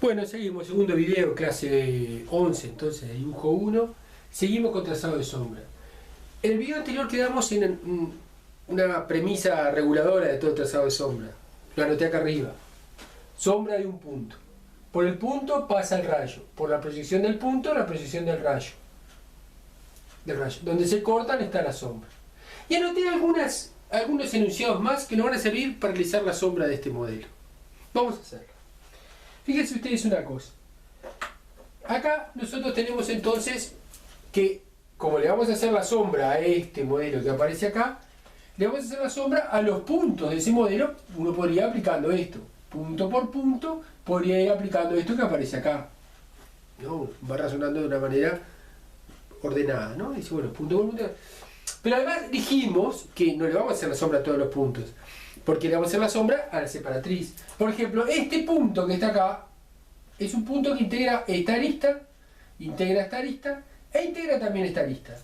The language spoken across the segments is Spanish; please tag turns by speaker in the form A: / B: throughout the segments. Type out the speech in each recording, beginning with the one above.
A: Bueno, seguimos, segundo video, clase 11, entonces, de dibujo 1. Seguimos con trazado de sombra. En el video anterior quedamos en una premisa reguladora de todo trazado de sombra. Lo anoté acá arriba. Sombra de un punto. Por el punto pasa el rayo. Por la proyección del punto, la proyección del rayo. Donde se cortan está la sombra. Y anoté algunos enunciados más que nos van a servir para realizar la sombra de este modelo. Vamos a hacerlo. Fíjense ustedes una cosa. Acá nosotros tenemos entonces que, como le vamos a hacer la sombra a este modelo que aparece acá, le vamos a hacer la sombra a los puntos de ese modelo. Uno podría ir aplicando esto. Punto por punto, podría ir aplicando esto que aparece acá. ¿No? Va razonando de una manera ordenada, ¿no? Dice, bueno, punto por punto. Pero además dijimos que no le vamos a hacer la sombra a todos los puntos, porque le vamos a hacer la sombra a la separatriz. Por ejemplo, este punto que está acá es un punto que integra esta arista e integra también esta arista.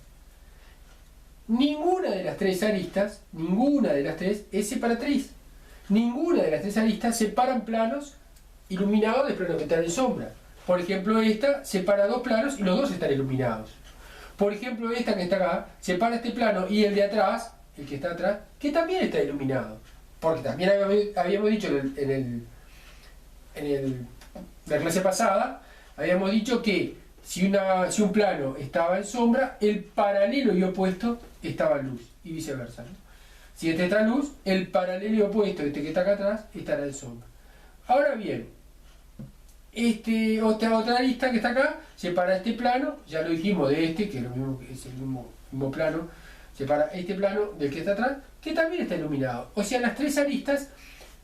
A: Ninguna de las tres aristas, ninguna de las tres es separatriz. Ninguna de las tres aristas separan planos iluminados de planos que están en sombra. Por ejemplo, esta separa dos planos y los dos están iluminados. Por ejemplo, esta que está acá separa este plano y el de atrás, el que está atrás, que también está iluminado. Porque también habíamos dicho en la clase pasada, habíamos dicho que si un plano estaba en sombra, el paralelo y opuesto estaba en luz, y viceversa, ¿no? Si este está en luz, el paralelo y opuesto, este que está acá atrás, estará en sombra. Ahora bien, otra arista que está acá separa este plano, ya lo dijimos de este, que es el mismo plano, separa este plano del que está atrás, que también está iluminado. O sea, las tres aristas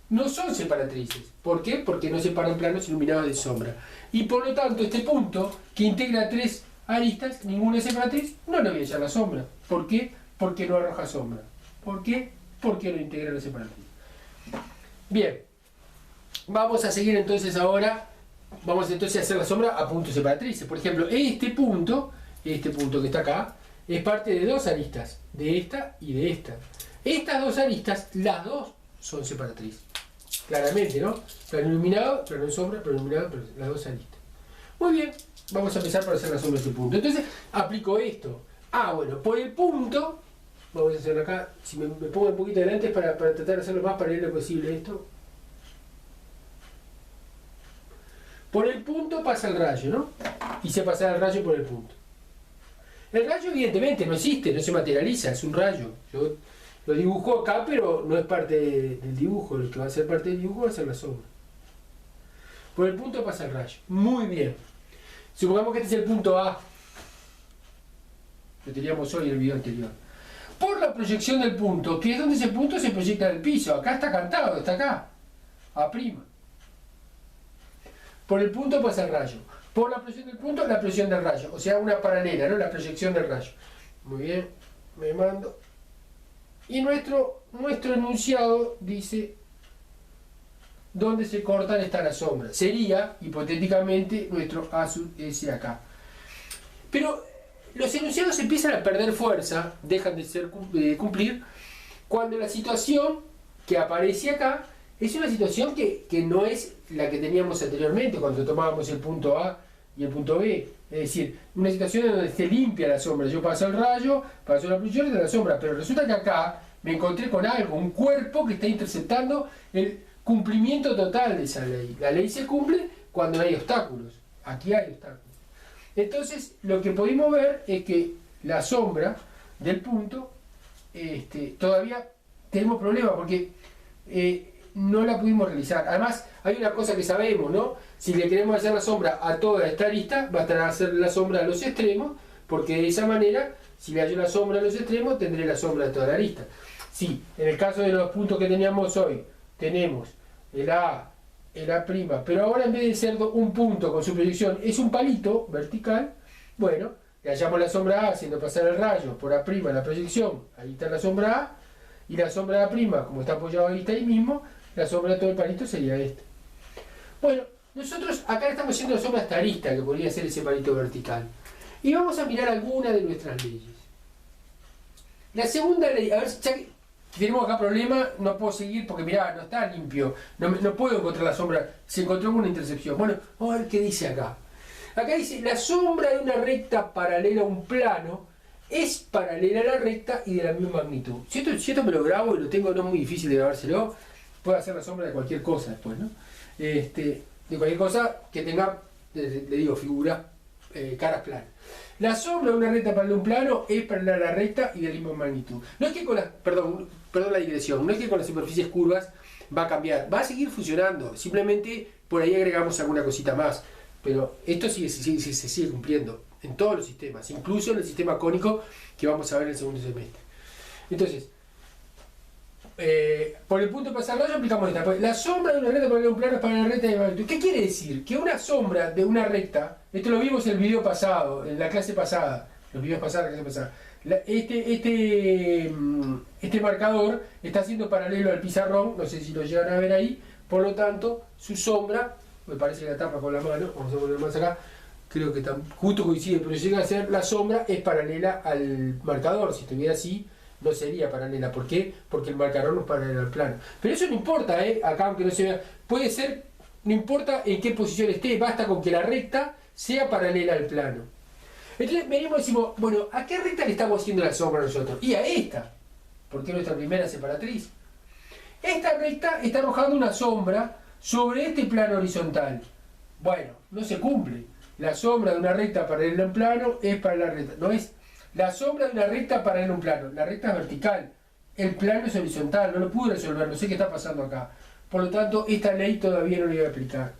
A: no son separatrices. ¿Por qué? Porque no separan planos iluminados de sombra. Y por lo tanto, este punto que integra tres aristas, ninguna es separatriz, no le voy a echar la sombra. ¿Por qué? Porque no arroja sombra. ¿Por qué? Porque no integra la separatriz. Bien, vamos a seguir entonces ahora. Vamos entonces a hacer la sombra a puntos separatrices. Por ejemplo, este punto que está acá, es parte de dos aristas, de esta y de esta. Estas dos aristas, las dos son separatrices. Claramente, ¿no? Plano iluminado, plano en sombra, plano iluminado, las dos aristas. Muy bien, vamos a empezar para hacer la sombra de este punto. Entonces, aplico esto. Bueno, por el punto, vamos a hacerlo acá, si me pongo un poquito adelante para tratar de hacer lo más paralelo posible esto. Por el punto pasa el rayo, ¿no? Y se pasa el rayo por el punto. El rayo evidentemente no existe, no se materializa, es un rayo. Yo lo dibujo acá, pero no es parte del dibujo. El que va a ser parte del dibujo va a ser la sombra. Por el punto pasa el rayo. Muy bien. Supongamos que este es el punto A. Lo teníamos hoy en el video anterior. Por la proyección del punto, que es donde ese punto se proyecta del piso. Acá está cantado, está acá. A'. Por el punto pasa el rayo. Por la proyección del punto, la proyección del rayo. O sea, una paralela, ¿no? La proyección del rayo. Muy bien, me mando. Y nuestro enunciado dice dónde se cortan está la sombra. Sería, hipotéticamente, nuestro A sub S acá. Pero los enunciados empiezan a perder fuerza, dejan de cumplir, cuando la situación que aparece acá es una situación que no es la que teníamos anteriormente, cuando tomábamos el punto A y el punto B. Es decir, una situación en donde se limpia la sombra. Yo paso el rayo, paso la proyección de la sombra, pero resulta que acá me encontré con algo, un cuerpo que está interceptando el cumplimiento total de esa ley. La ley se cumple cuando hay obstáculos. Aquí hay obstáculos. Entonces, lo que pudimos ver es que la sombra del punto, todavía tenemos problemas porque no la pudimos realizar. Además, hay una cosa que sabemos, ¿no? Si le queremos hacer la sombra a toda esta arista, bastará hacer la sombra a los extremos, porque de esa manera, si le hallo la sombra a los extremos, tendré la sombra de toda la arista. Sí, en el caso de los puntos que teníamos hoy, tenemos el A, el A', pero ahora en vez de ser un punto con su proyección, es un palito vertical. Bueno, le hallamos la sombra A haciendo pasar el rayo por A', la proyección, ahí está la sombra A, y la sombra de A', como está apoyado ahí, está ahí mismo, la sombra de todo el palito sería esta. Bueno, nosotros acá estamos haciendo la sombra a esta arista, que podría ser ese palito vertical. Y vamos a mirar alguna de nuestras leyes. La segunda ley, a ver, tenemos acá problema, no puedo seguir porque mirá, no está limpio, no puedo encontrar la sombra, se encontró con una intercepción. Bueno, vamos a ver qué dice acá. Acá dice, la sombra de una recta paralela a un plano es paralela a la recta y de la misma magnitud. Si esto me lo grabo y lo tengo, no es muy difícil de grabárselo, puedo hacer la sombra de cualquier cosa después, ¿no? De cualquier cosa que tenga, le digo, figura, caras planas. La sombra de una recta paralela a un plano es paralela a la recta y de la misma magnitud. No es que con las, perdón la digresión, no es que con las superficies curvas va a cambiar, va a seguir funcionando, simplemente por ahí agregamos alguna cosita más. Pero esto se sigue cumpliendo en todos los sistemas, incluso en el sistema cónico que vamos a ver en el segundo semestre. Entonces, por el punto de pasar rayo aplicamos esta. Pues, la sombra de una recta paralela a un plano es paralela a la recta de magnitud. ¿Qué quiere decir? Que una sombra de una recta, esto lo vimos en el video pasado, en la clase pasada, los videos pasados, la clase pasada. Este marcador está siendo paralelo al pizarrón, no sé si lo llegan a ver ahí, por lo tanto, su sombra, me parece que la tapa con la mano, vamos a poner más acá, creo que justo coincide, pero llega a ser la sombra es paralela al marcador. Si estuviera así, no sería paralela. ¿Por qué? Porque el marcador no es paralelo al plano. Pero eso no importa, acá aunque no se vea, puede ser, no importa en qué posición esté, basta con que la recta sea paralela al plano. Entonces venimos y decimos, bueno, ¿a qué recta le estamos haciendo la sombra nosotros? Y a esta, porque es nuestra primera separatriz. Esta recta está arrojando una sombra sobre este plano horizontal. Bueno, no se cumple. La sombra de una recta paralela a un plano es paralela a la recta. No es la sombra de una recta paralela a un plano. La recta es vertical. El plano es horizontal. No lo pude resolver. No sé qué está pasando acá. Por lo tanto, esta ley todavía no la voy a aplicar.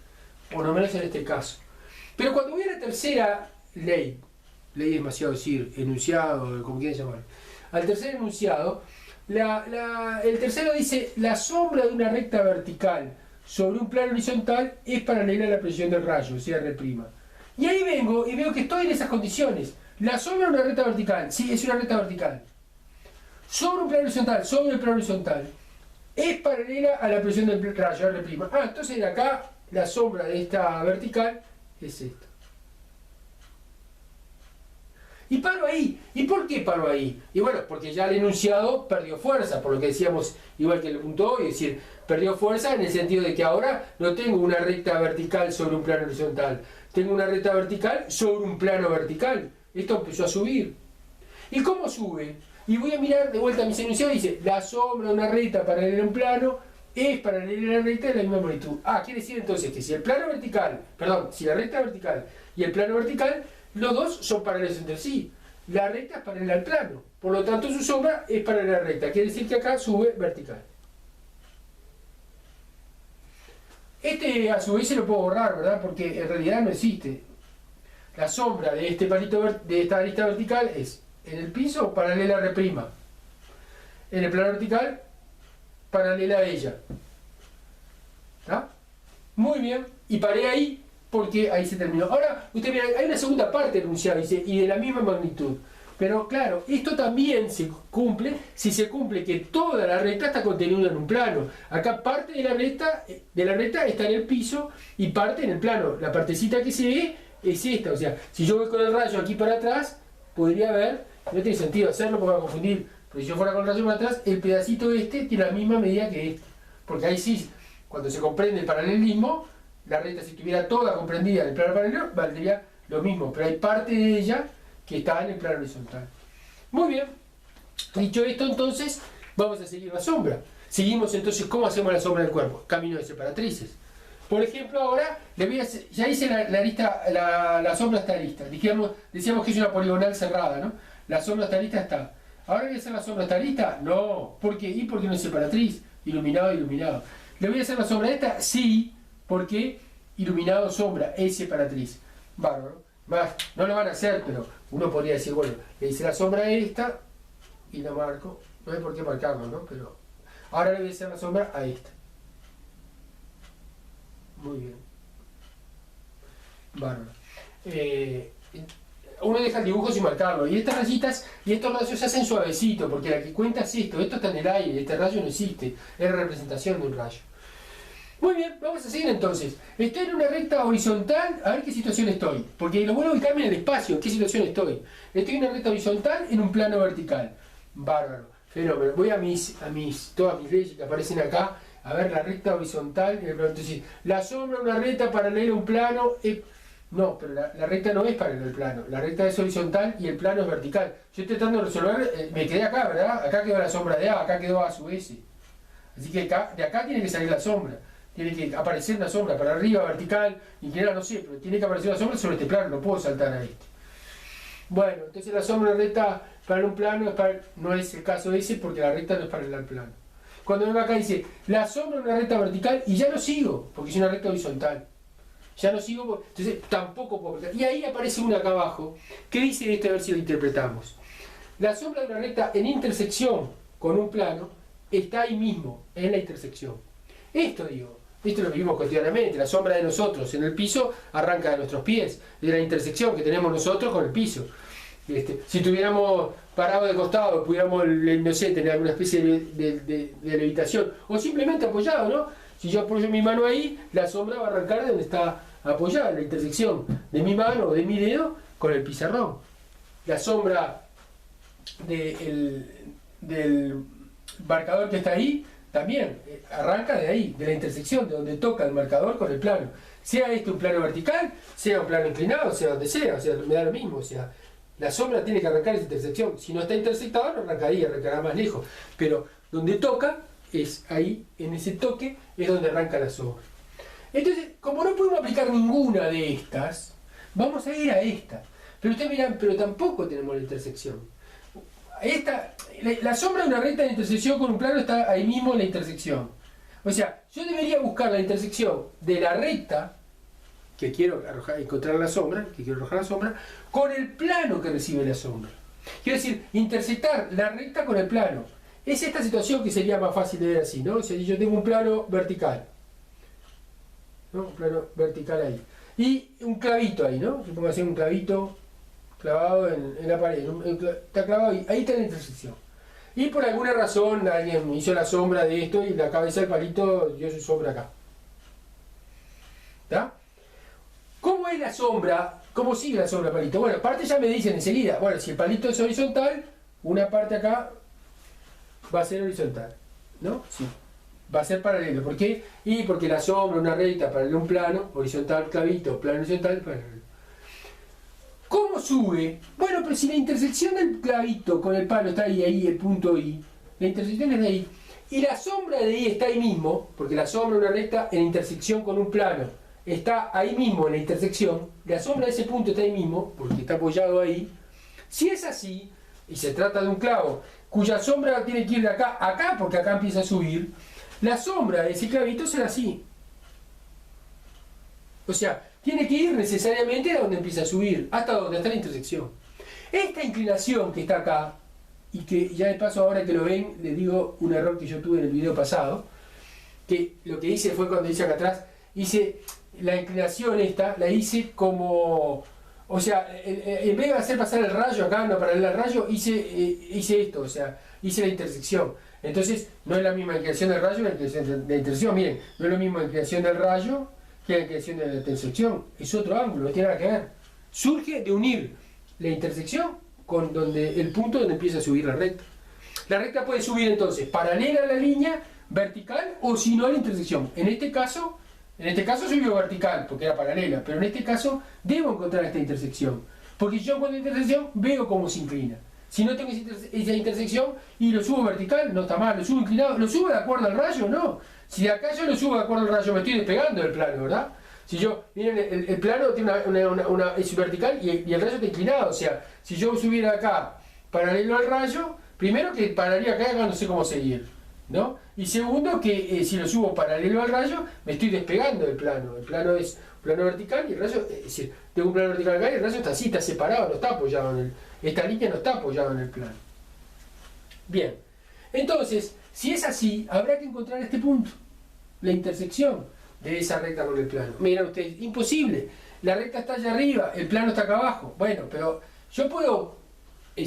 A: Por lo menos en este caso. Pero cuando voy a la tercera ley es demasiado decir, enunciado, como quieran llamar. Al tercer enunciado, el tercero dice, la sombra de una recta vertical sobre un plano horizontal es paralela a la proyección del rayo, o sea, R'. Y ahí vengo y veo que estoy en esas condiciones. La sombra de una recta vertical, sí, es una recta vertical. Sobre un plano horizontal, sobre el plano horizontal, es paralela a la proyección del rayo, R'. Entonces acá la sombra de esta vertical es esta. Y paro ahí. ¿Y por qué paro ahí? Y bueno, porque ya el enunciado perdió fuerza, por lo que decíamos igual que el punto hoy, es decir, perdió fuerza en el sentido de que ahora no tengo una recta vertical sobre un plano horizontal, tengo una recta vertical sobre un plano vertical. Esto empezó a subir. ¿Y cómo sube? Y voy a mirar de vuelta a mis enunciados y dice, la sombra de una recta paralela a un plano es paralela a la recta de la misma magnitud. Quiere decir entonces que si el plano vertical, si la recta vertical y el plano vertical, los dos son paralelos entre sí. La recta es paralela al plano. Por lo tanto, su sombra es paralela a la recta. Quiere decir que acá sube vertical. Este a su vez se lo puedo borrar, ¿verdad? Porque en realidad no existe. La sombra de este palito de esta arista vertical es en el piso paralela a R'. En el plano vertical, paralela a ella. ¿Está? Muy bien. Y paré ahí porque ahí se terminó. Ahora, usted mira, hay una segunda parte del enunciado, dice, y de la misma magnitud. Pero claro, esto también se cumple si se cumple que toda la recta está contenida en un plano. Acá parte de la recta está en el piso y parte en el plano. La partecita que se ve es esta. O sea, si yo voy con el rayo aquí para atrás, podría ver, no tiene sentido hacerlo porque va a confundir. Pero si yo fuera con el rayo para atrás, el pedacito este tiene la misma medida que este. Porque ahí sí, cuando se comprende el paralelismo, la recta si estuviera toda comprendida en el plano paralelo, valdría lo mismo. Pero hay parte de ella que está en el plano horizontal. Muy bien. Dicho esto, entonces, vamos a seguir la sombra. Seguimos entonces, ¿cómo hacemos la sombra del cuerpo? Camino de separatrices. Por ejemplo, ahora, ya hice la sombra está lista. Decíamos que es una poligonal cerrada, ¿no? La sombra está lista, está. ¿Ahora voy a hacer la sombra está lista? No. ¿Por qué? ¿Y por qué no es separatriz? Iluminado, iluminado. ¿Le voy a hacer la sombra esta? Sí, porque iluminado, sombra, es separatriz. Bárbaro. Más, no lo van a hacer, pero uno podría decir, bueno, le hice la sombra a esta y la marco. No hay por qué marcarlo, ¿no? Pero ahora le voy a hacer la sombra a esta. Muy bien. Bárbaro. Uno deja el dibujo sin marcarlo. Y estas rayitas y estos rayos se hacen suavecito, porque la que cuenta es esto. Esto está en el aire, este rayo no existe. Es representación de un rayo. Muy bien, vamos a seguir entonces. Estoy en una recta horizontal, a ver qué situación estoy. Porque lo bueno es ubicarme en el espacio, en qué situación estoy. Estoy en una recta horizontal en un plano vertical. Bárbaro. Fenómeno. Voy a todas mis leyes que aparecen acá, a ver la recta horizontal, y me pregunto si la sombra de una recta paralela a un plano. No, pero la recta no es paralela al plano, la recta es horizontal y el plano es vertical. Yo estoy tratando de resolver, me quedé acá, ¿verdad? Acá quedó la sombra de A, acá quedó A sub S. Así que de acá tiene que salir la sombra. Tiene que aparecer una sombra para arriba, vertical, inclinada, no sé, pero tiene que aparecer una sombra sobre este plano, no puedo saltar a este. Bueno, entonces la sombra recta para un plano no es el caso ese porque la recta no es paralela al plano. Cuando vengo acá dice, la sombra de una recta vertical, y ya no sigo, porque es una recta horizontal. Ya no sigo, entonces tampoco puedo aplicar. Y ahí aparece una acá abajo, que dice esto, a ver si lo interpretamos. La sombra de una recta en intersección con un plano está ahí mismo, en la intersección. Esto lo vivimos cotidianamente. La sombra de nosotros en el piso arranca de nuestros pies, de la intersección que tenemos nosotros con el piso. Si tuviéramos parado de costado, pudiéramos, no sé, tener alguna especie de levitación, o simplemente apoyado, ¿no? Si yo apoyo mi mano ahí, la sombra va a arrancar de donde está apoyada, en la intersección de mi mano o de mi dedo con el pizarrón. La sombra del marcador que está ahí también arranca de ahí, de la intersección, de donde toca el marcador con el plano. Sea este un plano vertical, sea un plano inclinado, sea donde sea, o sea, me da lo mismo, o sea, la sombra tiene que arrancar esa intersección. Si no está intersectado, no arrancaría, arrancará más lejos. Pero donde toca, es ahí, en ese toque, es donde arranca la sombra. Entonces, como no podemos aplicar ninguna de estas, vamos a ir a esta. Pero ustedes miran, pero tampoco tenemos la intersección. La sombra de una recta de intersección con un plano está ahí mismo en la intersección. O sea, yo debería buscar la intersección de la recta que quiero encontrar la sombra, que quiero arrojar la sombra, con el plano que recibe la sombra. Quiero decir, intersectar la recta con el plano. Es esta situación que sería más fácil de ver así, ¿no? O sea, yo tengo un plano vertical, ¿no? Un plano vertical ahí. Y un clavito ahí, ¿no? Yo pongo así un clavito clavado en la pared. Está clavado ahí. Ahí está la intersección. Y por alguna razón alguien hizo la sombra de esto y la cabeza del palito dio su sombra acá. ¿Está? ¿Cómo es la sombra? ¿Cómo sigue la sombra del palito? Bueno, aparte ya me dicen enseguida, bueno, si el palito es horizontal, una parte acá va a ser horizontal, ¿no? Sí, va a ser paralelo. ¿Por qué? Y porque la sombra, una recta, paralela a un plano, horizontal, clavito, plano horizontal, paralelo. ¿Cómo sube? Bueno, pero si la intersección del clavito con el palo está ahí, el punto I, la intersección es de ahí, y la sombra de I está ahí mismo, porque la sombra de una recta en intersección con un plano está ahí mismo en la intersección, la sombra de ese punto está ahí mismo, porque está apoyado ahí. Si es así, y se trata de un clavo, cuya sombra tiene que ir de acá a acá, porque acá empieza a subir, la sombra de ese clavito será así. O sea, tiene que ir necesariamente a donde empieza a subir, hasta donde está la intersección. Esta inclinación que está acá, y que ya de paso ahora que lo ven, les digo un error que yo tuve en el video pasado, que lo que hice fue cuando hice acá atrás, hice la inclinación esta, la hice como, o sea, en vez de hacer pasar el rayo acá, no paralela al rayo, hice esto, o sea, hice la intersección. Entonces, no es la misma inclinación del rayo que la inclinación de la intersección. Miren, no es la misma inclinación del rayo que la inclinación de la intersección. Es otro ángulo, no tiene nada que ver. Surge de unir la intersección con el punto donde empieza a subir la recta. La recta puede subir entonces paralela a la línea, vertical, o si no a la intersección. En este caso subió vertical, porque era paralela, pero en este caso debo encontrar esta intersección. Porque si yo encuentro la intersección, veo cómo se inclina. Si no tengo esa intersección y lo subo vertical, no está mal. Lo subo inclinado, ¿lo subo de acuerdo al rayo? No. Si de acá yo lo subo de acuerdo al rayo, me estoy despegando del plano, ¿verdad? Si yo, miren, el plano tiene es vertical y el rayo está inclinado. O sea, si yo subiera acá paralelo al rayo, primero que pararía acá no sé cómo seguir, ¿no? Y segundo que si lo subo paralelo al rayo, me estoy despegando del plano. El plano es un plano vertical y el rayo, es decir, tengo un plano vertical acá y el rayo está así, está separado, no está apoyado esta línea no está apoyada en el plano. Bien, entonces, si es así, habrá que encontrar este punto, la intersección de esa recta con el plano. Miren ustedes, imposible. La recta está allá arriba, el plano está acá abajo. Bueno, pero yo puedo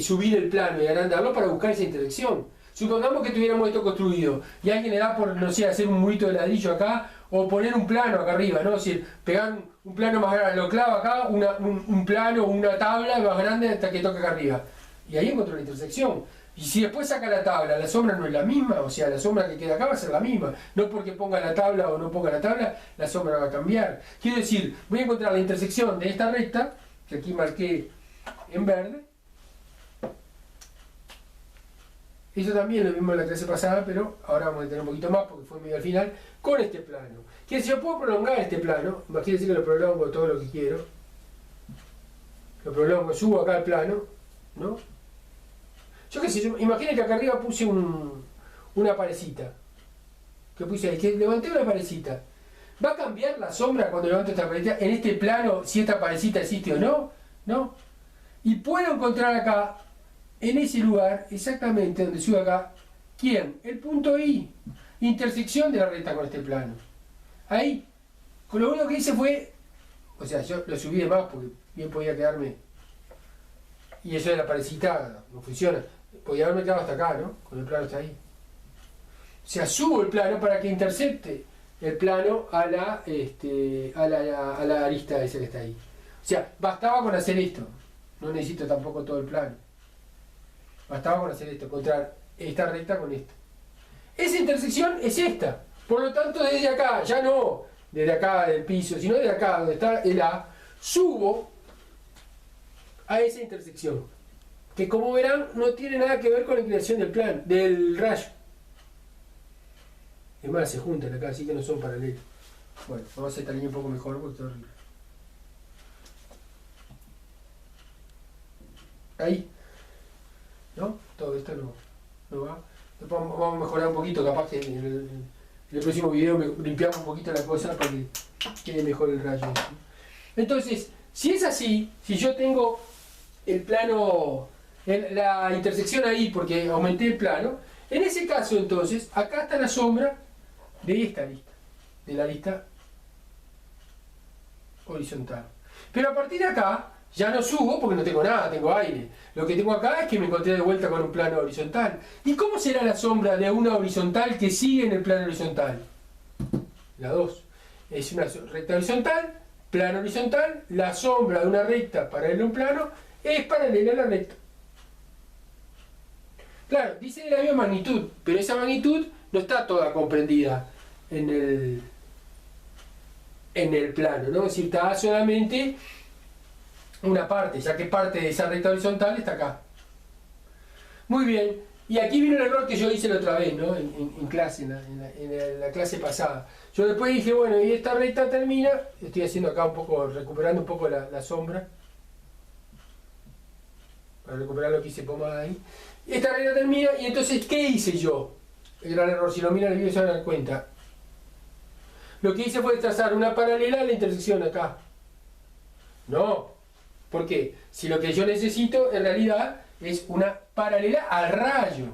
A: subir el plano y agrandarlo para buscar esa intersección. Supongamos que tuviéramos esto construido y alguien le da por, no sé, hacer un murito de ladrillo acá o poner un plano acá arriba, ¿no? Es decir, pegar un plano más grande, lo clava acá, un plano, una tabla más grande hasta que toque acá arriba. Y ahí encontró la intersección. Y si después saca la tabla, la sombra no es la misma, o sea, la sombra que queda acá va a ser la misma. No porque ponga la tabla o no ponga la tabla, la sombra va a cambiar. Quiero decir, voy a encontrar la intersección de esta recta, que aquí marqué en verde. Eso también lo mismo en la clase pasada, pero ahora vamos a tener un poquito más porque fue medio al final, con este plano. Que si yo puedo prolongar este plano, imagínense que lo prolongo todo lo que quiero. Lo prolongo, subo acá el plano, ¿no? Yo qué sé, imaginen que acá arriba puse una parecita. Que puse ahí, que levanté una parecita. ¿Va a cambiar la sombra cuando levanto esta parecita en este plano si esta parecita existe o no? ¿No? Y puedo encontrar acá, en ese lugar, exactamente donde subo acá, ¿quién? El punto I. Intersección de la recta con este plano. Ahí. Con lo único que hice fue, o sea, yo lo subí de más porque bien podía quedarme. Y eso de la parecita no funciona. Podía haberme quedado hasta acá, ¿no? Con el plano está ahí. O sea, subo el plano para que intercepte el plano a la arista esa que está ahí. O sea, bastaba con hacer esto. No necesito tampoco todo el plano. Bastaba con hacer esto, encontrar esta recta con esta. Esa intersección es esta. Por lo tanto, desde acá, ya no desde acá del piso, sino de acá donde está el A, subo a esa intersección. Que como verán, no tiene nada que ver con la inclinación del rayo. Es más, se juntan acá, así que no son paralelos. Bueno, vamos a hacer esta línea un poco mejor porque está horrible. Ahí. ¿No? Todo esto no va. Después vamos a mejorar un poquito, capaz que en el próximo video limpiamos un poquito la cosa para que quede mejor el rayo. Entonces, si es así, si yo tengo el plano, la intersección ahí porque aumenté el plano, en ese caso entonces, acá está la sombra de esta lista, de la lista horizontal. Pero a partir de acá, ya no subo porque no tengo nada, tengo aire. Lo que tengo acá es que me encontré de vuelta con un plano horizontal. ¿Y cómo será la sombra de una horizontal que sigue en el plano horizontal? La 2. Es una recta horizontal, plano horizontal, la sombra de una recta paralela a un plano es paralela a la recta. Claro, dice de la misma magnitud, pero esa magnitud no está toda comprendida en el plano, ¿no? Es decir, está solamente una parte, ya que parte de esa recta horizontal está acá. Muy bien, y aquí vino el error que yo hice la otra vez, ¿no? En clase, en la clase pasada. Yo después dije, bueno, y esta recta termina, estoy haciendo acá un poco, recuperando un poco la sombra, para recuperar lo que hice pomada ahí. Y esta recta termina, y entonces, ¿qué hice yo? El gran error, si lo miran el video se van a dar cuenta. Lo que hice fue trazar una paralela a la intersección acá. No. ¿Por qué? Si lo que yo necesito en realidad es una paralela al rayo,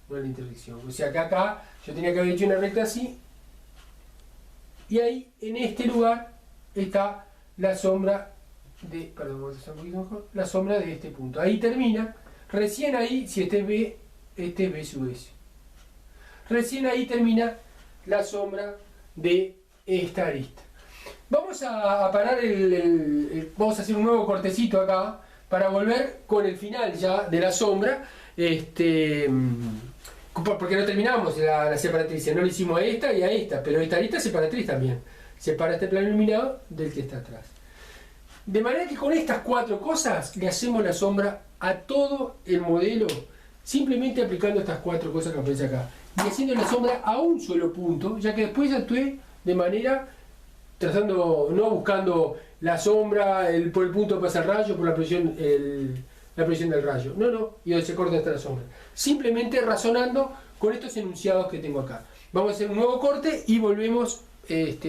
A: no a la intersección. O sea que acá yo tenía que haber hecho una recta así, y ahí en este lugar está la sombra de, perdón, vamos a hacer un poquito mejor, la sombra de este punto. Ahí termina, recién ahí, si este es B sub S. Recién ahí termina la sombra de esta arista. Vamos a parar vamos a hacer un nuevo cortecito acá para volver con el final ya de la sombra, porque no terminamos la separatriz, no le hicimos a esta y a esta, pero esta arista es separatriz también, separa este plano iluminado del que está atrás. De manera que con estas cuatro cosas le hacemos la sombra a todo el modelo, simplemente aplicando estas cuatro cosas que aparecen acá, y haciendo la sombra a un solo punto, ya que después actué de manera trazando, no buscando la sombra, por el punto pasa el rayo, por la proyección del rayo. No, y donde se corta hasta la sombra. Simplemente razonando con estos enunciados que tengo acá. Vamos a hacer un nuevo corte y volvemos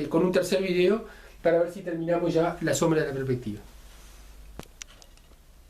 A: con un tercer video para ver si terminamos ya la sombra de la perspectiva.